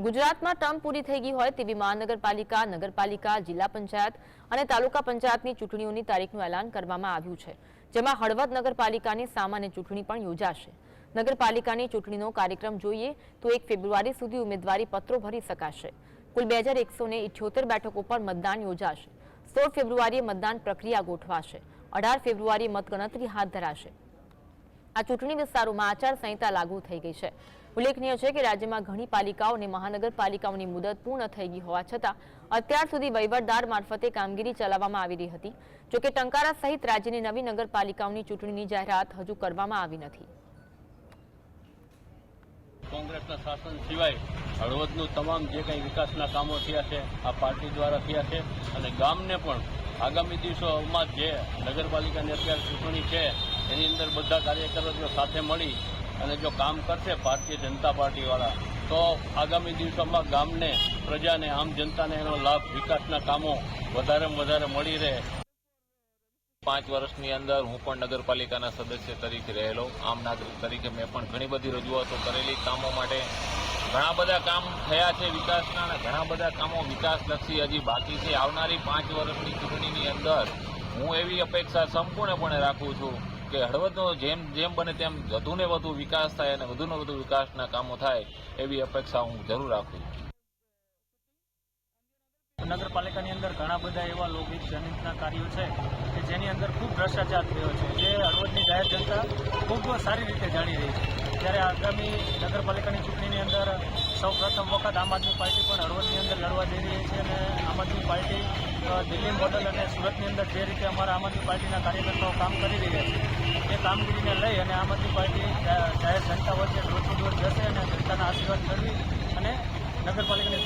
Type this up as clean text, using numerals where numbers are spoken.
ગુજરાતમાં ટર્મ પૂરી થઈ ગઈ હોય તેવી મહાનગરપાલિકા, નગરપાલિકા, જિલ્લા પંચાયત અને તાલુકા પંચાયતની ચૂંટણીઓની તારીખનું એલાન કરવામાં આવ્યું છે, જેમાં હળવદ નગરપાલિકાની સામાન્ય ચૂંટણી પણ યોજાશે। નગરપાલિકાની ચૂંટણીનો કાર્યક્રમ જોઈએ તો 1 ફેબ્રુઆરી સુધી ઉમેદવારી પત્રો ભરી શકાશે। કુલ 2178 બેઠકો પર મતદાન યોજાશે। 16 ફેબ્રુઆરીએ મતદાન પ્રક્રિયા ગોઠવાશે। 18 ફેબ્રુઆરીએ મતગણતરી હાથ ધરાશે। આ ચૂંટણી વિસ્તારોમાં આચારસંહિતા લાગુ થઈ ગઈ છે। ઉલ્લેખનીય છે કે રાજ્યમાં ઘણી પાલિકાઓ અને મહાનગરપાલિકાઓની મુદત પૂર્ણ થઈ ગઈ હોવા છતાં અત્યાર સુધી વહીવટદાર મારફતે કામગીરી ચલાવવામાં આવી રહી હતી। જોકે ટંકારા સહિત રાજ્યની નવી નગરપાલિકાઓની ચૂંટણીની જાહેરાત હજુ કરવામાં આવી નથી। કોંગ્રેસના શાસન સિવાય હળવદનું તમામ જે કંઈ વિકાસના કામો થયા છે આ પાર્ટી દ્વારા થયા છે અને ગામને પણ આગામી દિવસોમાં જે નગરપાલિકાની અત્યારે ચૂંટણી છે એની અંદર બધા કાર્યકરો જો સાથે મળી અને જો કામ કરશે ભારતીય જનતા પાર્ટીવાળા તો આગામી દિવસોમાં ગામને, પ્રજાને, આમ જનતાને એનો લાભ, વિકાસના કામો વધારેમાં વધારે મળી રહે। 5 વર્ષની અંદર હું પણ નગરપાલિકાના સદસ્ય તરીકે રહેલો, આમ નાગરિક તરીકે મેં પણ ઘણી બધી રજૂઆતો કરેલી કામો માટે। ઘણા બધા કામ થયા છે વિકાસના અને ઘણા બધા કામો વિકાસલક્ષી હજી બાકી છે। આવનારી 5 વર્ષની ચૂંટણીની અંદર હું એવી અપેક્ષા સંપૂર્ણપણે રાખું છું કે હળવદનો જેમ બને તેમ વધુને વધુ વિકાસ થાય અને વધુને વધુ વિકાસના કામો થાય એવી અપેક્ષા હું જરૂર રાખું છું। નગરપાલિકાની અંદર ઘણા બધા એવા લોભિત જનહિતના કાર્યો છે કે જેની અંદર ખૂબ ભ્રષ્ટાચાર થયો છે, જે હળવદની જાહેર જનતા ખૂબ સારી રીતે જાણી રહી છે। ત્યારે આગામી નગરપાલિકાની ચૂંટણીની અંદર સૌ પ્રથમ વખત આમ આદમી પાર્ટી પણ હળવદની અંદર લડવા જઈ રહી છે અને આમ આદમી પાર્ટી દિલ્હી મોડલ અને સુરતની અંદર જે રીતે અમારા આમ આદમી પાર્ટીના કાર્યકર્તાઓ કામ કરી રહ્યા છે એ કામગીરીને લઈ અને આમ આદમી પાર્ટી જાહેર જનતા વચ્ચે ડોર ટુ ડોર જશે અને જનતાના આશીર્વાદ મેળવી અને નગરપાલિકાની